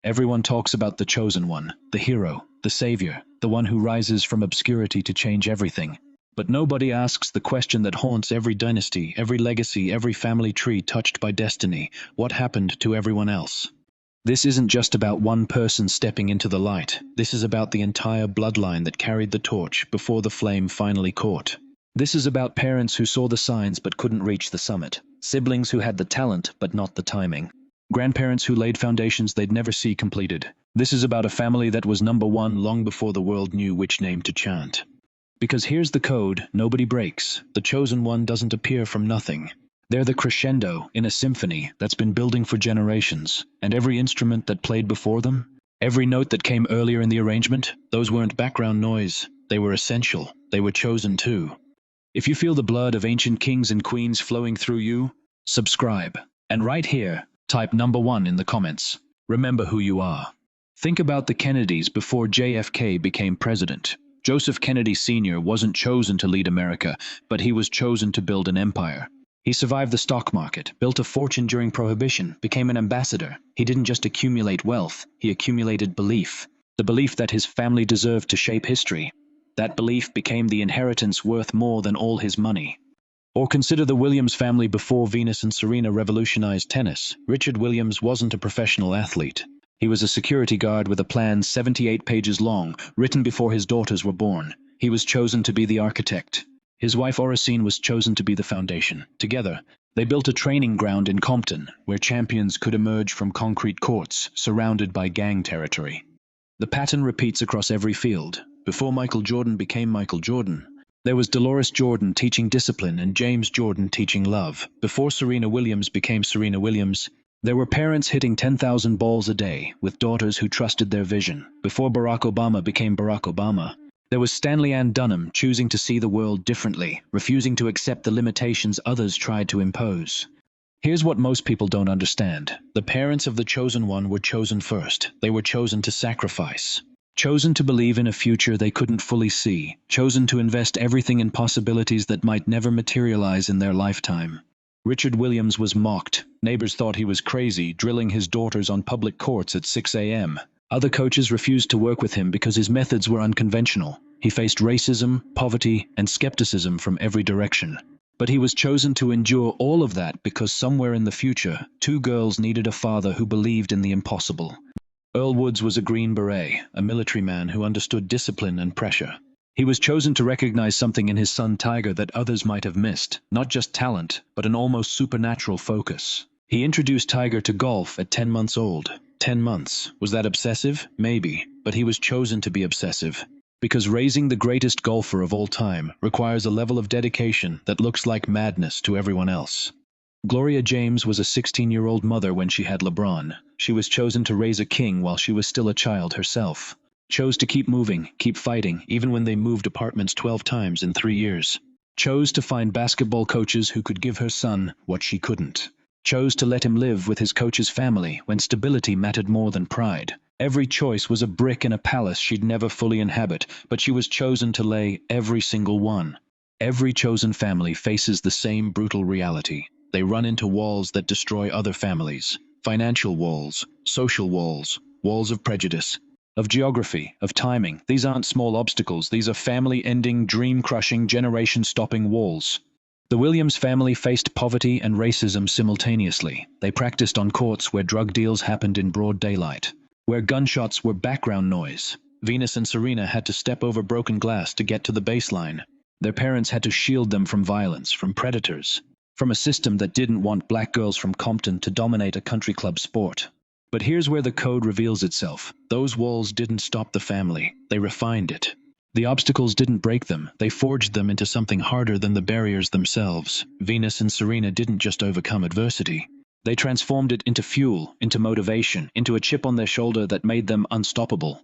Everyone talks about the chosen one, the hero, the savior, the one who rises from obscurity to change everything. But nobody asks the question that haunts every dynasty, every legacy, every family tree touched by destiny: what happened to everyone else? This isn't just about one person stepping into the light. This is about the entire bloodline that carried the torch before the flame finally caught. This is about parents who saw the signs but couldn't reach the summit, siblings who had the talent but not the timing, grandparents who laid foundations they'd never see completed. This is about a family that was number one long before the world knew which name to chant. Because here's the code nobody breaks. The chosen one doesn't appear from nothing. They're the crescendo in a symphony that's been building for generations, and every instrument that played before them, every note that came earlier in the arrangement, those weren't background noise. They were essential. They were chosen too. If you feel the blood of ancient kings and queens flowing through you, subscribe. And right here, type number 1 in the comments. Remember who you are. Think about the Kennedys before JFK became president. Joseph Kennedy Sr. wasn't chosen to lead America, but he was chosen to build an empire. He survived the stock market, built a fortune during Prohibition, became an ambassador. He didn't just accumulate wealth, he accumulated belief. The belief that his family deserved to shape history. That belief became the inheritance worth more than all his money. Or consider the Williams family before Venus and Serena revolutionized tennis. Richard Williams wasn't a professional athlete. He was a security guard with a plan 78 pages long, written before his daughters were born. He was chosen to be the architect. His wife Oracene was chosen to be the foundation. Together, they built a training ground in Compton, where champions could emerge from concrete courts, surrounded by gang territory. The pattern repeats across every field. Before Michael Jordan became Michael Jordan, there was Dolores Jordan teaching discipline and James Jordan teaching love. Before Serena Williams became Serena Williams, there were parents hitting 10,000 balls a day, with daughters who trusted their vision. Before Barack Obama became Barack Obama, there was Stanley Ann Dunham choosing to see the world differently, refusing to accept the limitations others tried to impose. Here's what most people don't understand. The parents of the chosen one were chosen first. They were chosen to sacrifice. Chosen to believe in a future they couldn't fully see. Chosen to invest everything in possibilities that might never materialize in their lifetime. Richard Williams was mocked. Neighbors thought he was crazy, drilling his daughters on public courts at 6 a.m. Other coaches refused to work with him because his methods were unconventional. He faced racism, poverty, and skepticism from every direction. But he was chosen to endure all of that because somewhere in the future, 2 girls needed a father who believed in the impossible. Earl Woods was a Green Beret, a military man who understood discipline and pressure. He was chosen to recognize something in his son Tiger that others might have missed, not just talent, but an almost supernatural focus. He introduced Tiger to golf at 10 months old. 10 months. Was that obsessive? Maybe, but he was chosen to be obsessive. Because raising the greatest golfer of all time requires a level of dedication that looks like madness to everyone else. Gloria James was a 16-year-old mother when she had LeBron. She was chosen to raise a king while she was still a child herself. Chose to keep moving, keep fighting, even when they moved apartments 12 times in 3 years. Chose to find basketball coaches who could give her son what she couldn't. Chose to let him live with his coach's family when stability mattered more than pride. Every choice was a brick in a palace she'd never fully inhabit, but she was chosen to lay every single one. Every chosen family faces the same brutal reality. They run into walls that destroy other families. Financial walls, social walls, walls of prejudice, of geography, of timing. These aren't small obstacles. These are family-ending, dream-crushing, generation-stopping walls. The Williams family faced poverty and racism simultaneously. They practiced on courts where drug deals happened in broad daylight, where gunshots were background noise. Venus and Serena had to step over broken glass to get to the baseline. Their parents had to shield them from violence, from predators, from a system that didn't want black girls from Compton to dominate a country club sport. But here's where the code reveals itself. Those walls didn't stop the family. They refined it. The obstacles didn't break them. They forged them into something harder than the barriers themselves. Venus and Serena didn't just overcome adversity. They transformed it into fuel, into motivation, into a chip on their shoulder that made them unstoppable.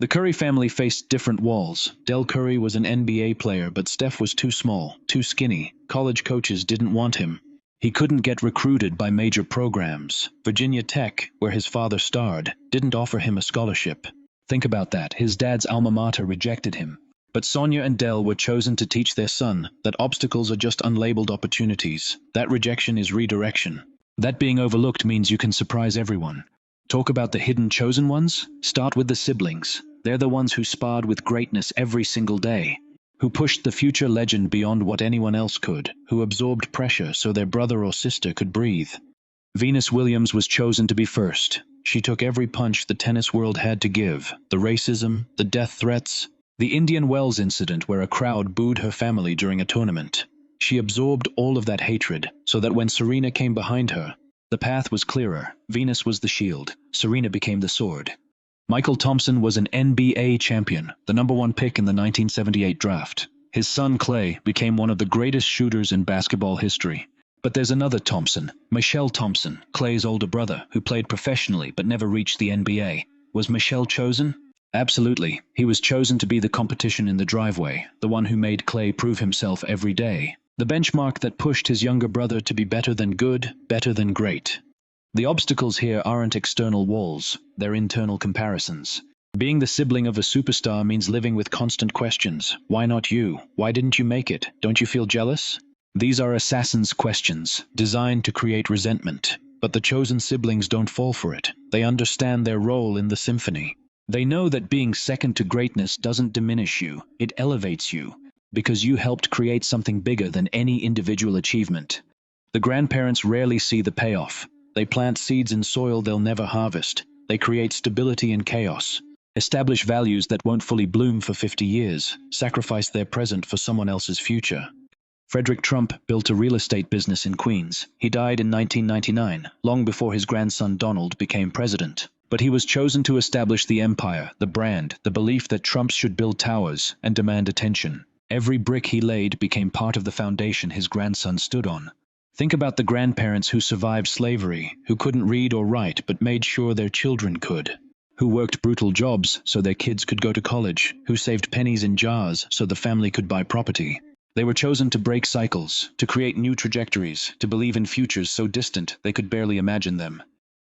The Curry family faced different walls. Del Curry was an NBA player, but Steph was too small, too skinny. College coaches didn't want him. He couldn't get recruited by major programs. Virginia Tech, where his father starred, didn't offer him a scholarship. Think about that. His dad's alma mater rejected him. But Sonia and Del were chosen to teach their son that obstacles are just unlabeled opportunities. That rejection is redirection. That being overlooked means you can surprise everyone. Talk about the hidden chosen ones? Start with the siblings. They're the ones who sparred with greatness every single day, who pushed the future legend beyond what anyone else could, who absorbed pressure so their brother or sister could breathe. Venus Williams was chosen to be first. She took every punch the tennis world had to give, the racism, the death threats, the Indian Wells incident where a crowd booed her family during a tournament. She absorbed all of that hatred, so that when Serena came behind her, the path was clearer. Venus was the shield. Serena became the sword. Michael Thompson was an NBA champion, the #1 pick in the 1978 draft. His son Clay became one of the greatest shooters in basketball history. But there's another Thompson, Michelle Thompson, Clay's older brother, who played professionally but never reached the NBA. Was Michelle chosen? Absolutely. He was chosen to be the competition in the driveway, the one who made Clay prove himself every day. The benchmark that pushed his younger brother to be better than good, better than great. The obstacles here aren't external walls, they're internal comparisons. Being the sibling of a superstar means living with constant questions. Why not you? Why didn't you make it? Don't you feel jealous? These are assassin's questions, designed to create resentment. But the chosen siblings don't fall for it. They understand their role in the symphony. They know that being second to greatness doesn't diminish you, it elevates you, because you helped create something bigger than any individual achievement. The grandparents rarely see the payoff. They plant seeds in soil they'll never harvest. They create stability in chaos, establish values that won't fully bloom for 50 years, sacrifice their present for someone else's future. Frederick Trump built a real estate business in Queens. He died in 1999, long before his grandson Donald became president. But he was chosen to establish the empire, the brand, the belief that Trump should build towers and demand attention. Every brick he laid became part of the foundation his grandson stood on. Think about the grandparents who survived slavery, who couldn't read or write but made sure their children could, who worked brutal jobs so their kids could go to college, who saved pennies in jars so the family could buy property. They were chosen to break cycles, to create new trajectories, to believe in futures so distant they could barely imagine them.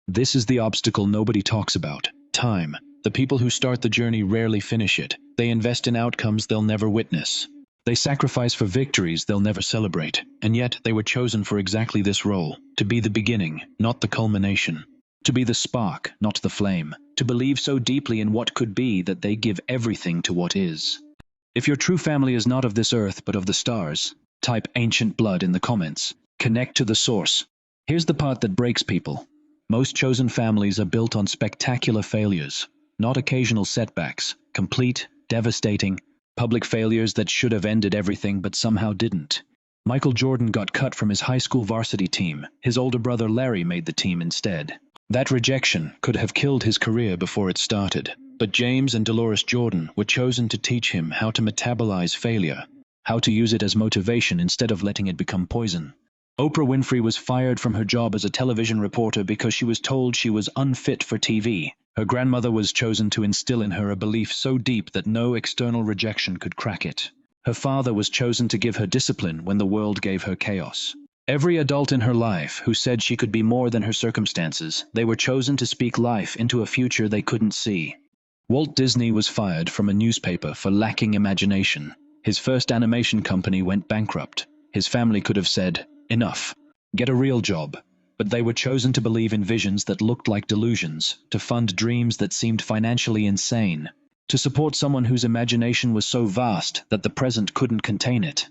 This is the obstacle nobody talks about: time. The people who start the journey rarely finish it. They invest in outcomes they'll never witness. They sacrifice for victories they'll never celebrate. And yet they were chosen for exactly this role: to be the beginning, not the culmination. To be the spark, not the flame. To believe so deeply in what could be that they give everything to what is. If your true family is not of this earth but of the stars, type ancient blood in the comments. Connect to the source. Here's the part that breaks people. Most chosen families are built on spectacular failures, not occasional setbacks, complete, devastating, public failures that should have ended everything but somehow didn't. Michael Jordan got cut from his high school varsity team. His older brother Larry made the team instead. That rejection could have killed his career before it started. But James and Dolores Jordan were chosen to teach him how to metabolize failure, how to use it as motivation instead of letting it become poison. Oprah Winfrey was fired from her job as a television reporter because she was told she was unfit for TV. Her grandmother was chosen to instill in her a belief so deep that no external rejection could crack it. Her father was chosen to give her discipline when the world gave her chaos. Every adult in her life who said she could be more than her circumstances, they were chosen to speak life into a future they couldn't see. Walt Disney was fired from a newspaper for lacking imagination. His first animation company went bankrupt. His family could have said, "Enough. Get a real job." But they were chosen to believe in visions that looked like delusions, to fund dreams that seemed financially insane, to support someone whose imagination was so vast that the present couldn't contain it.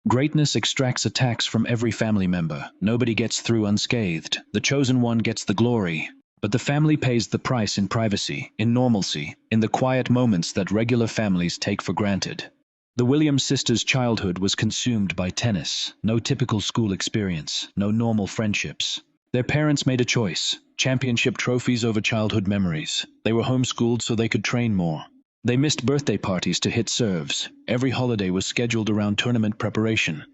Greatness extracts attacks from every family member. Nobody gets through unscathed. The chosen one gets the glory. But the family pays the price in privacy, in normalcy, in the quiet moments that regular families take for granted. The Williams sisters' childhood was consumed by tennis. No typical school experience, no normal friendships. Their parents made a choice: championship trophies over childhood memories. They were homeschooled so they could train more. They missed birthday parties to hit serves. Every holiday was scheduled around tournament preparation.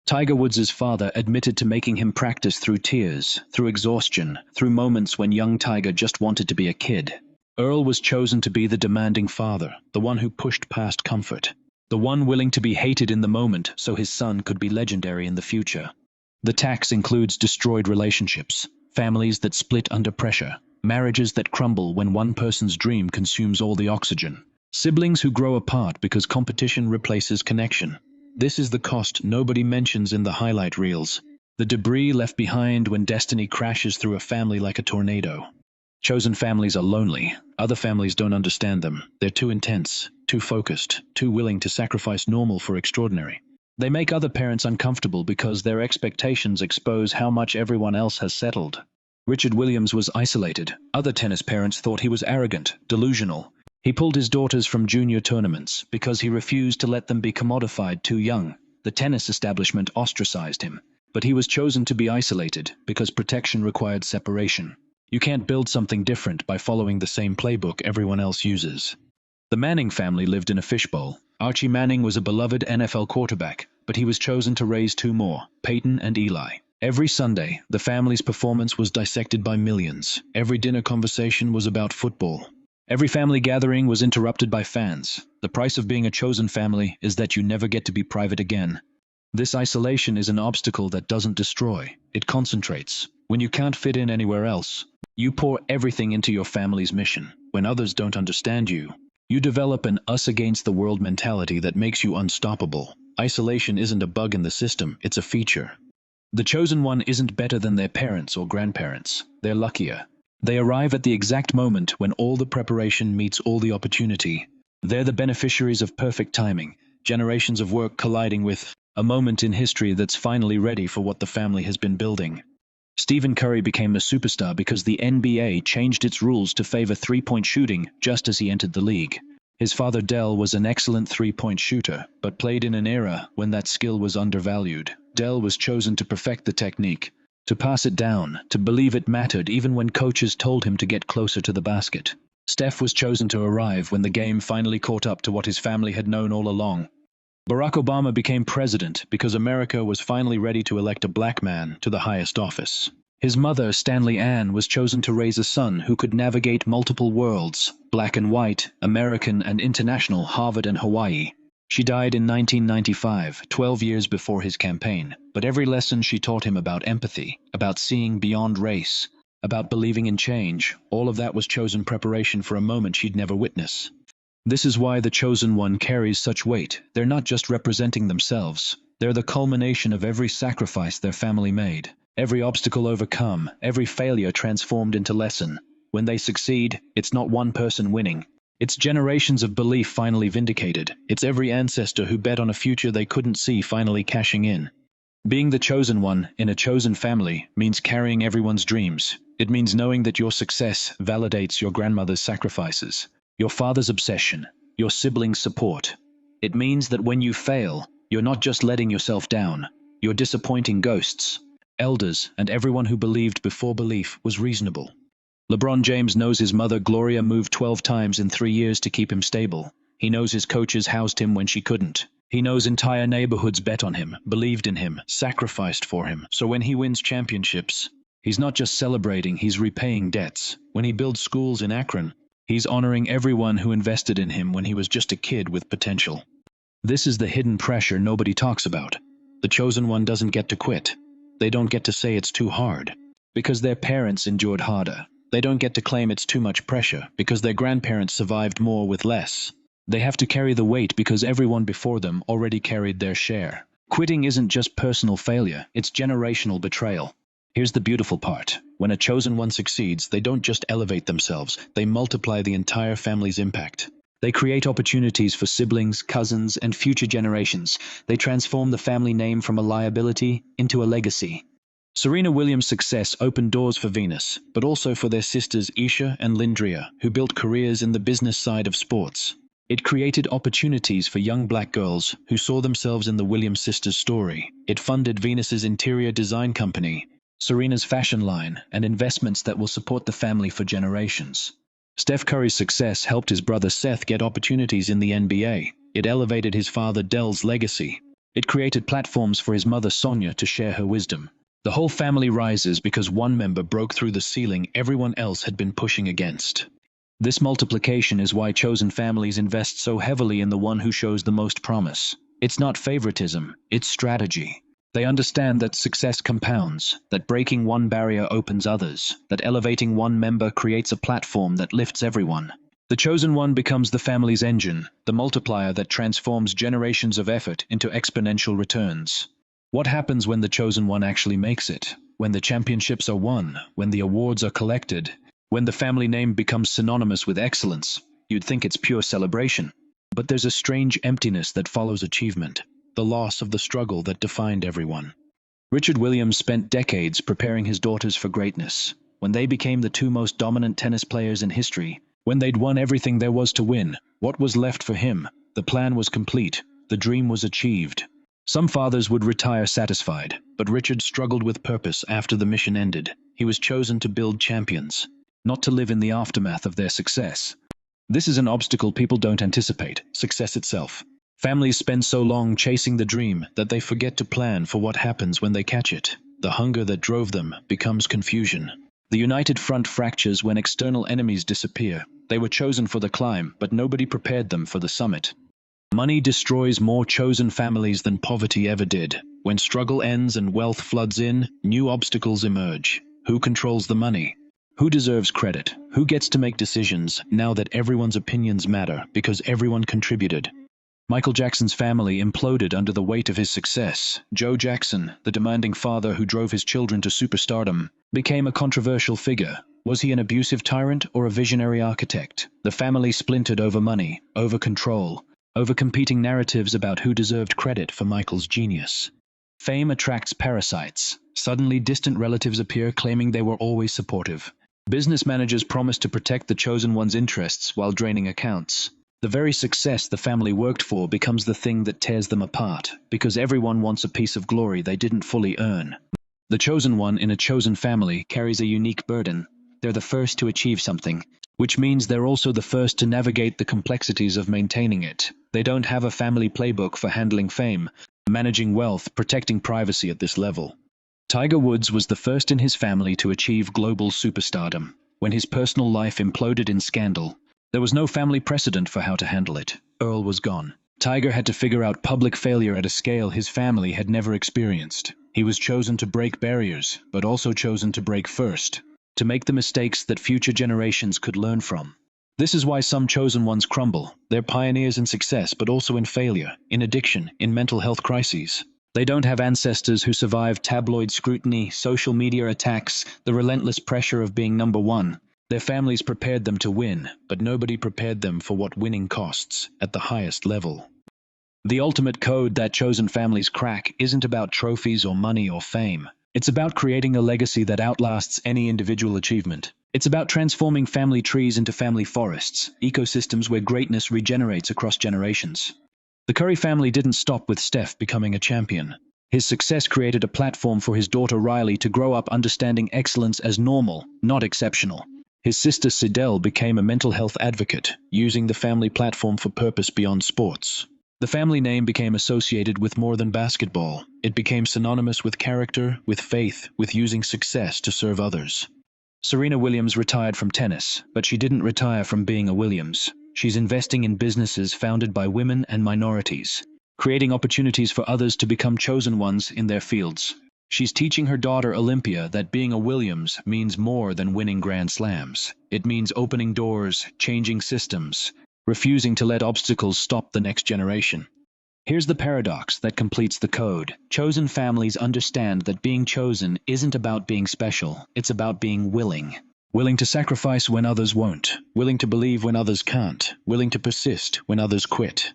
Tiger Woods' father admitted to making him practice through tears, through exhaustion, through moments when young Tiger just wanted to be a kid. Earl was chosen to be the demanding father, the one who pushed past comfort, the one willing to be hated in the moment so his son could be legendary in the future. The tax includes destroyed relationships, families that split under pressure, marriages that crumble when one person's dream consumes all the oxygen, siblings who grow apart because competition replaces connection. This is the cost nobody mentions in the highlight reels, the debris left behind when destiny crashes through a family like a tornado. Chosen families are lonely. Other families don't understand them. They're too intense, too focused, too willing to sacrifice normal for extraordinary. They make other parents uncomfortable because their expectations expose how much everyone else has settled. Richard Williams was isolated. Other tennis parents thought he was arrogant, delusional. He pulled his daughters from junior tournaments because he refused to let them be commodified too young. The tennis establishment ostracized him. But he was chosen to be isolated because protection required separation. You can't build something different by following the same playbook everyone else uses. The Manning family lived in a fishbowl. Archie Manning was a beloved NFL quarterback, but he was chosen to raise two more, Peyton and Eli. Every Sunday, the family's performance was dissected by millions. Every dinner conversation was about football. Every family gathering was interrupted by fans. The price of being a chosen family is that you never get to be private again. This isolation is an obstacle that doesn't destroy, it concentrates. When you can't fit in anywhere else, you pour everything into your family's mission. When others don't understand you, you develop an us-against-the-world mentality that makes you unstoppable. Isolation isn't a bug in the system, it's a feature. The chosen one isn't better than their parents or grandparents. They're luckier. They arrive at the exact moment when all the preparation meets all the opportunity. They're the beneficiaries of perfect timing, generations of work colliding with a moment in history that's finally ready for what the family has been building. Stephen Curry became a superstar because the NBA changed its rules to favor three-point shooting just as he entered the league. His father Dell was an excellent three-point shooter, but played in an era when that skill was undervalued. Dell was chosen to perfect the technique, to pass it down, to believe it mattered even when coaches told him to get closer to the basket. Steph was chosen to arrive when the game finally caught up to what his family had known all along. Barack Obama became president because America was finally ready to elect a black man to the highest office. His mother, Stanley Ann, was chosen to raise a son who could navigate multiple worlds, black and white, American and international, Harvard and Hawaii. She died in 1995, 12 years before his campaign, but every lesson she taught him about empathy, about seeing beyond race, about believing in change, all of that was chosen preparation for a moment she'd never witness. This is why the chosen one carries such weight. They're not just representing themselves. They're the culmination of every sacrifice their family made, every obstacle overcome, every failure transformed into lesson. When they succeed, it's not one person winning. It's generations of belief finally vindicated. It's every ancestor who bet on a future they couldn't see finally cashing in. Being the chosen one in a chosen family means carrying everyone's dreams. It means knowing that your success validates your grandmother's sacrifices, your father's obsession, your siblings' support. It means that when you fail, you're not just letting yourself down. You're disappointing ghosts, elders, and everyone who believed before belief was reasonable. LeBron James knows his mother Gloria moved 12 times in 3 years to keep him stable. He knows his coaches housed him when she couldn't. He knows entire neighborhoods bet on him, believed in him, sacrificed for him. So when he wins championships, he's not just celebrating, he's repaying debts. When he builds schools in Akron, he's honoring everyone who invested in him when he was just a kid with potential. This is the hidden pressure nobody talks about. The chosen one doesn't get to quit. They don't get to say it's too hard, because their parents endured harder. They don't get to claim it's too much pressure, because their grandparents survived more with less. They have to carry the weight because everyone before them already carried their share. Quitting isn't just personal failure, it's generational betrayal. Here's the beautiful part. When a chosen one succeeds, they don't just elevate themselves, they multiply the entire family's impact. They create opportunities for siblings, cousins, and future generations. They transform the family name from a liability into a legacy. Serena Williams' success opened doors for Venus, but also for their sisters Isha and Lindria, who built careers in the business side of sports. It created opportunities for young black girls who saw themselves in the Williams sisters' story. It funded Venus's interior design company, Serena's fashion line, and investments that will support the family for generations. Steph Curry's success helped his brother Seth get opportunities in the NBA. It elevated his father Dell's legacy. It created platforms for his mother Sonia to share her wisdom. The whole family rises because one member broke through the ceiling everyone else had been pushing against. This multiplication is why chosen families invest so heavily in the one who shows the most promise. It's not favoritism, it's strategy. They understand that success compounds, that breaking one barrier opens others, that elevating one member creates a platform that lifts everyone. The chosen one becomes the family's engine, the multiplier that transforms generations of effort into exponential returns. What happens when the chosen one actually makes it? When the championships are won, when the awards are collected, When the family name becomes synonymous with excellence, you'd think it's pure celebration. But there's a strange emptiness that follows achievement, the loss of the struggle that defined everyone. Richard Williams spent decades preparing his daughters for greatness. When they became the two most dominant tennis players in history, when they'd won everything there was to win, what was left for him? The plan was complete. The dream was achieved. Some fathers would retire satisfied, but Richard struggled with purpose after the mission ended. He was chosen to build champions, not to live in the aftermath of their success. This is an obstacle people don't anticipate: success itself. Families spend so long chasing the dream that they forget to plan for what happens when they catch it. The hunger that drove them becomes confusion. The united front fractures when external enemies disappear. They were chosen for the climb, but nobody prepared them for the summit. Money destroys more chosen families than poverty ever did. When struggle ends and wealth floods in, new obstacles emerge. Who controls the money? Who deserves credit? Who gets to make decisions now that everyone's opinions matter because everyone contributed? Michael Jackson's family imploded under the weight of his success. Joe Jackson, the demanding father who drove his children to superstardom, became a controversial figure. Was he an abusive tyrant or a visionary architect? The family splintered over money, over control, over competing narratives about who deserved credit for Michael's genius. Fame attracts parasites. Suddenly, distant relatives appear claiming they were always supportive. Business managers promise to protect the chosen one's interests while draining accounts. The very success the family worked for becomes the thing that tears them apart, because everyone wants a piece of glory they didn't fully earn. The chosen one in a chosen family carries a unique burden. They're the first to achieve something, which means they're also the first to navigate the complexities of maintaining it. They don't have a family playbook for handling fame, managing wealth, protecting privacy at this level. Tiger Woods was the first in his family to achieve global superstardom. When his personal life imploded in scandal, there was no family precedent for how to handle it. Earl was gone. Tiger had to figure out public failure at a scale his family had never experienced. He was chosen to break barriers, but also chosen to break first, to make the mistakes that future generations could learn from. This is why some chosen ones crumble. They're pioneers in success, but also in failure, in addiction, in mental health crises. They don't have ancestors who survived tabloid scrutiny, social media attacks, the relentless pressure of being number one. Their families prepared them to win, but nobody prepared them for what winning costs at the highest level. The ultimate code that chosen families crack isn't about trophies or money or fame. It's about creating a legacy that outlasts any individual achievement. It's about transforming family trees into family forests, ecosystems where greatness regenerates across generations. The Curry family didn't stop with Steph becoming a champion. His success created a platform for his daughter Riley to grow up understanding excellence as normal, not exceptional. His sister Sidel became a mental health advocate, using the family platform for purpose beyond sports. The family name became associated with more than basketball. It became synonymous with character, with faith, with using success to serve others. Serena Williams retired from tennis, but she didn't retire from being a Williams. She's investing in businesses founded by women and minorities, creating opportunities for others to become chosen ones in their fields. She's teaching her daughter Olympia that being a Williams means more than winning Grand Slams. It means opening doors, changing systems, refusing to let obstacles stop the next generation. Here's the paradox that completes the code. Chosen families understand that being chosen isn't about being special, it's about being willing. Willing to sacrifice when others won't, willing to believe when others can't, willing to persist when others quit.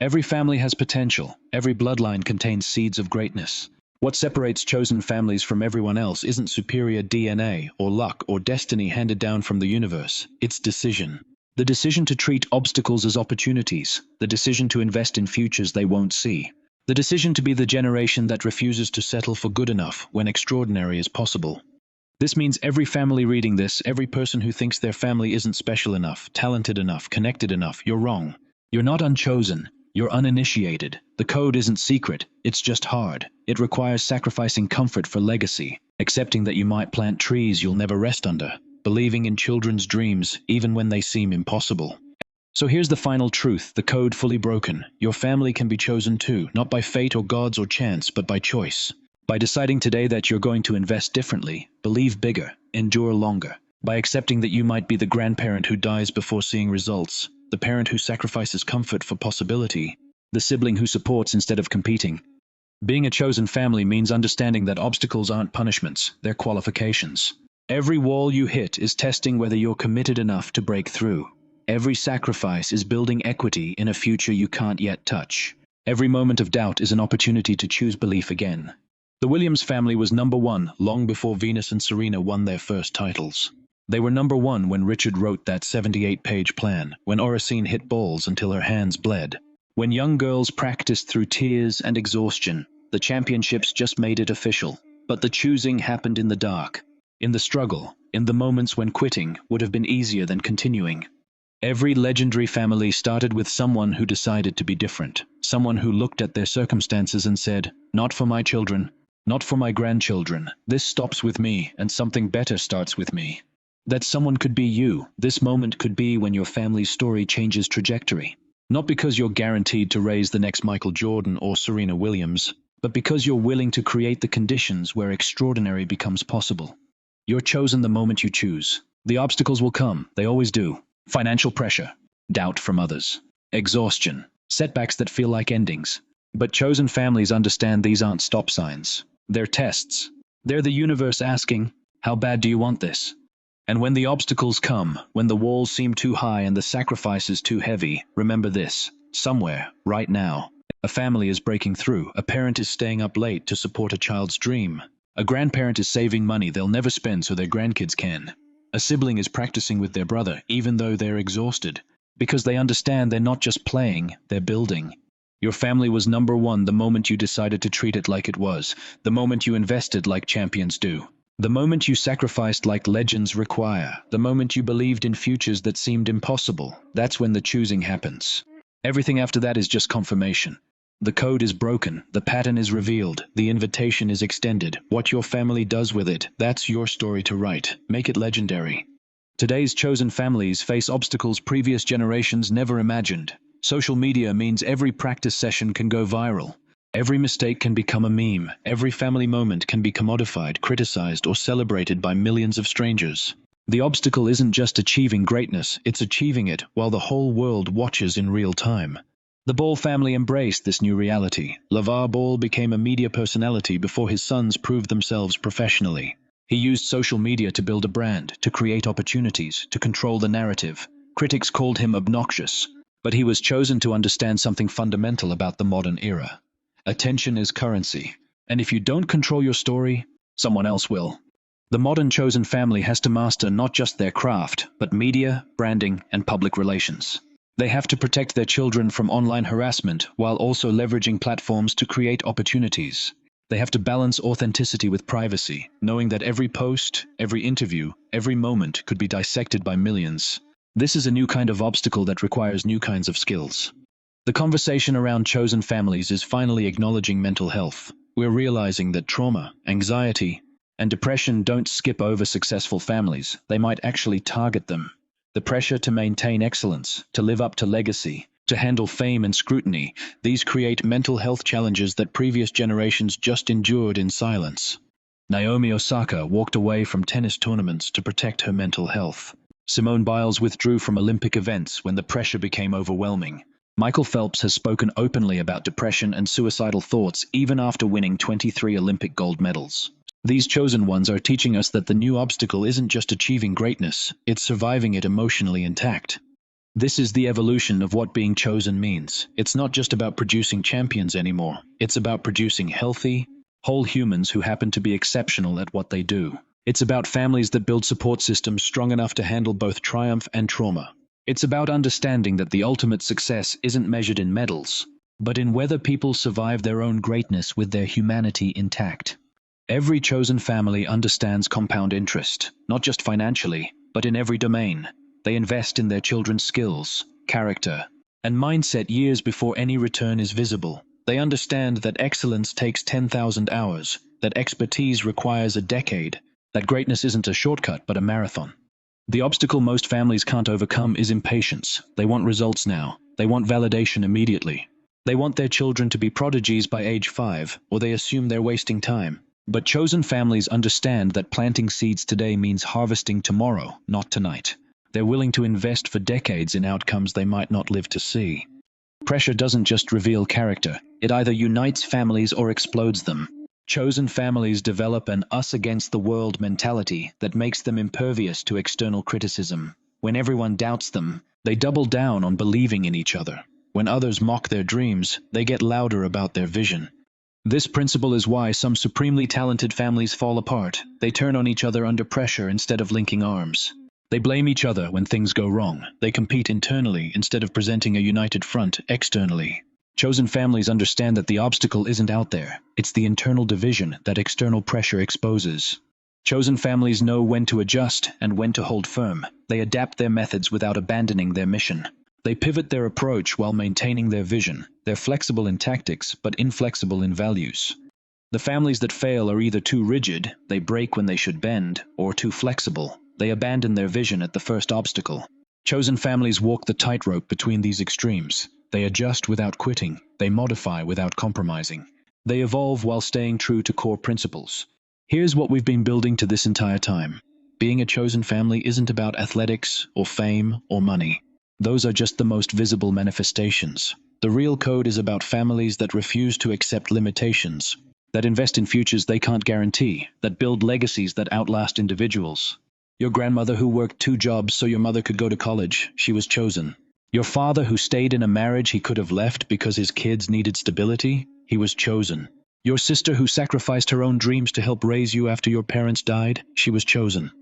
Every family has potential, every bloodline contains seeds of greatness. What separates chosen families from everyone else isn't superior DNA or luck or destiny handed down from the universe, it's decision. The decision to treat obstacles as opportunities, the decision to invest in futures they won't see, the decision to be the generation that refuses to settle for good enough when extraordinary is possible. This means every family reading this, every person who thinks their family isn't special enough, talented enough, connected enough, you're wrong. You're not unchosen, you're uninitiated. The code isn't secret, it's just hard. It requires sacrificing comfort for legacy, accepting that you might plant trees you'll never rest under, believing in children's dreams even when they seem impossible. So here's the final truth, the code fully broken. Your family can be chosen too, not by fate or gods or chance, but by choice. By deciding today that you're going to invest differently, believe bigger, endure longer. By accepting that you might be the grandparent who dies before seeing results, the parent who sacrifices comfort for possibility, the sibling who supports instead of competing. Being a chosen family means understanding that obstacles aren't punishments, they're qualifications. Every wall you hit is testing whether you're committed enough to break through. Every sacrifice is building equity in a future you can't yet touch. Every moment of doubt is an opportunity to choose belief again. The Williams family was number one long before Venus and Serena won their first titles. They were number one when Richard wrote that 78-page plan, when Oracene hit balls until her hands bled. When young girls practiced through tears and exhaustion, the championships just made it official. But the choosing happened in the dark, in the struggle, in the moments when quitting would have been easier than continuing. Every legendary family started with someone who decided to be different, someone who looked at their circumstances and said, "Not for my children, not for my grandchildren. This stops with me, and something better starts with me." That someone could be you. This moment could be when your family's story changes trajectory. Not because you're guaranteed to raise the next Michael Jordan or Serena Williams, but because you're willing to create the conditions where extraordinary becomes possible. You're chosen the moment you choose. The obstacles will come, they always do. Financial pressure, doubt from others, exhaustion, setbacks that feel like endings. But chosen families understand these aren't stop signs. They're tests. They're the universe asking, "How bad do you want this?" And when the obstacles come, when the walls seem too high and the sacrifices too heavy, remember this: somewhere, right now, a family is breaking through. A parent is staying up late to support a child's dream. A grandparent is saving money they'll never spend so their grandkids can. A sibling is practicing with their brother even though they're exhausted, because they understand they're not just playing, they're building. Your family was number one the moment you decided to treat it like it was, the moment you invested like champions do. The moment you sacrificed like legends require, the moment you believed in futures that seemed impossible, that's when the choosing happens. Everything after that is just confirmation. The code is broken, the pattern is revealed, the invitation is extended. What your family does with it, that's your story to write. Make it legendary. Today's chosen families face obstacles previous generations never imagined. Social media means every practice session can go viral. Every mistake can become a meme. Every family moment can be commodified, criticized, or celebrated by millions of strangers. The obstacle isn't just achieving greatness, it's achieving it while the whole world watches in real time. The Ball family embraced this new reality. LeVar Ball became a media personality before his sons proved themselves professionally. He used social media to build a brand, to create opportunities, to control the narrative. Critics called him obnoxious, but he was chosen to understand something fundamental about the modern era. Attention is currency, and if you don't control your story, someone else will. The modern chosen family has to master not just their craft, but media, branding, and public relations. They have to protect their children from online harassment while also leveraging platforms to create opportunities. They have to balance authenticity with privacy, knowing that every post, every interview, every moment could be dissected by millions. This is a new kind of obstacle that requires new kinds of skills. The conversation around chosen families is finally acknowledging mental health. We're realizing that trauma, anxiety, and depression don't skip over successful families. They might actually target them. The pressure to maintain excellence, to live up to legacy, to handle fame and scrutiny, these create mental health challenges that previous generations just endured in silence. Naomi Osaka walked away from tennis tournaments to protect her mental health. Simone Biles withdrew from Olympic events when the pressure became overwhelming. Michael Phelps has spoken openly about depression and suicidal thoughts even after winning 23 Olympic gold medals. These chosen ones are teaching us that the new obstacle isn't just achieving greatness, it's surviving it emotionally intact. This is the evolution of what being chosen means. It's not just about producing champions anymore. It's about producing healthy, whole humans who happen to be exceptional at what they do. It's about families that build support systems strong enough to handle both triumph and trauma. It's about understanding that the ultimate success isn't measured in medals, but in whether people survive their own greatness with their humanity intact. Every chosen family understands compound interest, not just financially, but in every domain. They invest in their children's skills, character, and mindset years before any return is visible. They understand that excellence takes 10,000 hours, that expertise requires a decade, that greatness isn't a shortcut but a marathon. The obstacle most families can't overcome is impatience. They want results now. They want validation immediately. They want their children to be prodigies by age 5, or they assume they're wasting time. But chosen families understand that planting seeds today means harvesting tomorrow, not tonight. They're willing to invest for decades in outcomes they might not live to see. Pressure doesn't just reveal character. It either unites families or explodes them. Chosen families develop an us-against-the-world mentality that makes them impervious to external criticism. When everyone doubts them, they double down on believing in each other. When others mock their dreams, they get louder about their vision. This principle is why some supremely talented families fall apart. They turn on each other under pressure instead of linking arms. They blame each other when things go wrong. They compete internally instead of presenting a united front externally. Chosen families understand that the obstacle isn't out there. It's the internal division that external pressure exposes. Chosen families know when to adjust and when to hold firm. They adapt their methods without abandoning their mission. They pivot their approach while maintaining their vision. They're flexible in tactics, but inflexible in values. The families that fail are either too rigid, they break when they should bend, or too flexible. They abandon their vision at the first obstacle. Chosen families walk the tightrope between these extremes. They adjust without quitting. They modify without compromising. They evolve while staying true to core principles. Here's what we've been building to this entire time. Being a chosen family isn't about athletics, or fame, or money. Those are just the most visible manifestations. The real code is about families that refuse to accept limitations, that invest in futures they can't guarantee, that build legacies that outlast individuals. Your grandmother who worked 2 jobs so your mother could go to college, she was chosen. Your father who stayed in a marriage he could have left because his kids needed stability, he was chosen. Your sister who sacrificed her own dreams to help raise you after your parents died, she was chosen.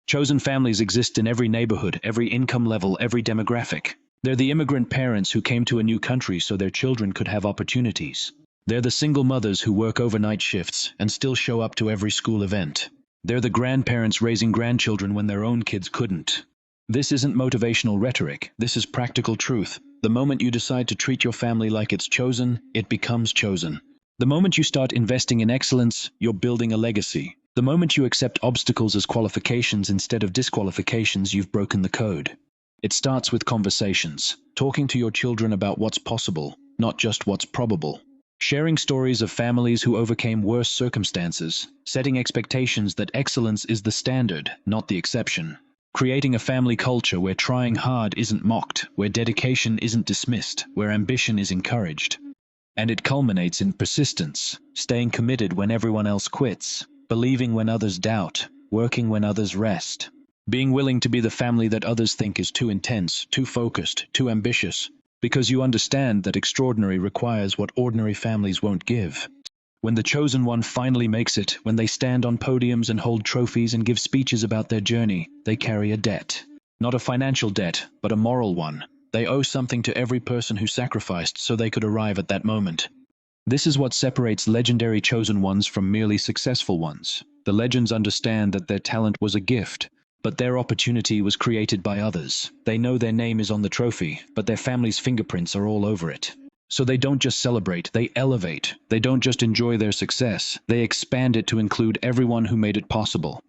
Chosen families exist in every neighborhood, every income level, every demographic. They're the immigrant parents who came to a new country so their children could have opportunities. They're the single mothers who work overnight shifts and still show up to every school event. They're the grandparents raising grandchildren when their own kids couldn't. This isn't motivational rhetoric, this is practical truth. The moment you decide to treat your family like it's chosen, it becomes chosen. The moment you start investing in excellence, you're building a legacy. The moment you accept obstacles as qualifications instead of disqualifications, you've broken the code. It starts with conversations, talking to your children about what's possible, not just what's probable. Sharing stories of families who overcame worse circumstances, setting expectations that excellence is the standard, not the exception. Creating a family culture where trying hard isn't mocked, where dedication isn't dismissed, where ambition is encouraged. And it culminates in persistence, staying committed when everyone else quits, believing when others doubt, working when others rest. Being willing to be the family that others think is too intense, too focused, too ambitious, because you understand that extraordinary requires what ordinary families won't give. When the chosen one finally makes it, when they stand on podiums and hold trophies and give speeches about their journey, they carry a debt. Not a financial debt, but a moral one. They owe something to every person who sacrificed so they could arrive at that moment. This is what separates legendary chosen ones from merely successful ones. The legends understand that their talent was a gift, but their opportunity was created by others. They know their name is on the trophy, but their family's fingerprints are all over it. So they don't just celebrate, they elevate. They don't just enjoy their success, they expand it to include everyone who made it possible.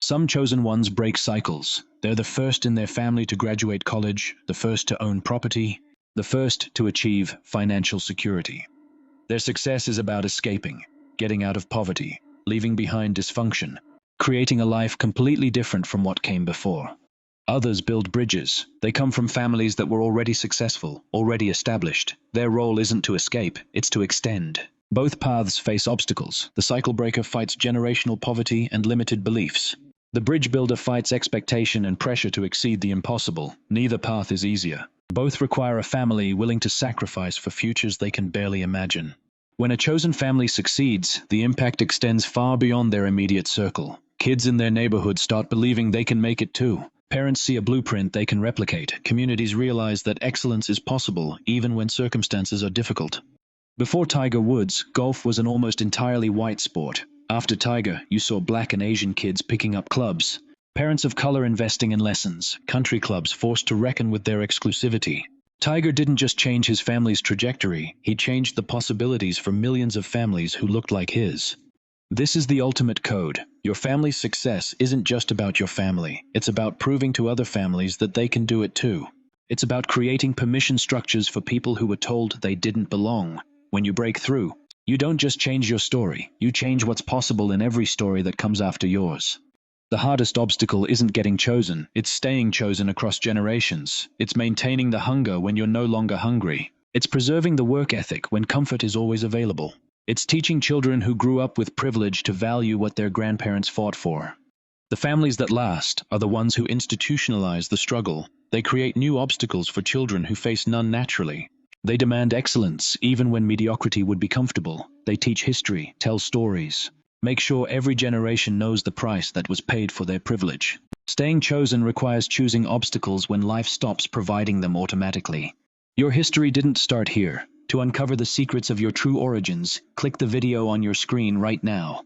Some chosen ones break cycles. They're the first in their family to graduate college, the first to own property, the first to achieve financial security. Their success is about escaping, getting out of poverty, leaving behind dysfunction, creating a life completely different from what came before. Others build bridges. They come from families that were already successful, already established. Their role isn't to escape, it's to extend. Both paths face obstacles. The cycle breaker fights generational poverty and limited beliefs. The bridge builder fights expectation and pressure to exceed the impossible. Neither path is easier. Both require a family willing to sacrifice for futures they can barely imagine. When a chosen family succeeds, the impact extends far beyond their immediate circle. Kids in their neighborhood start believing they can make it too. Parents see a blueprint they can replicate. Communities realize that excellence is possible, even when circumstances are difficult. Before Tiger Woods, golf was an almost entirely white sport. After Tiger, you saw Black and Asian kids picking up clubs. Parents of color investing in lessons. Country clubs forced to reckon with their exclusivity. Tiger didn't just change his family's trajectory, he changed the possibilities for millions of families who looked like his. This is the ultimate code. Your family's success isn't just about your family. It's about proving to other families that they can do it too. It's about creating permission structures for people who were told they didn't belong. When you break through, you don't just change your story, you change what's possible in every story that comes after yours. The hardest obstacle isn't getting chosen, it's staying chosen across generations. It's maintaining the hunger when you're no longer hungry. It's preserving the work ethic when comfort is always available. It's teaching children who grew up with privilege to value what their grandparents fought for. The families that last are the ones who institutionalize the struggle. They create new obstacles for children who face none naturally. They demand excellence, even when mediocrity would be comfortable. They teach history, tell stories, make sure every generation knows the price that was paid for their privilege. Staying chosen requires choosing obstacles when life stops providing them automatically. Your history didn't start here. To uncover the secrets of your true origins, click the video on your screen right now.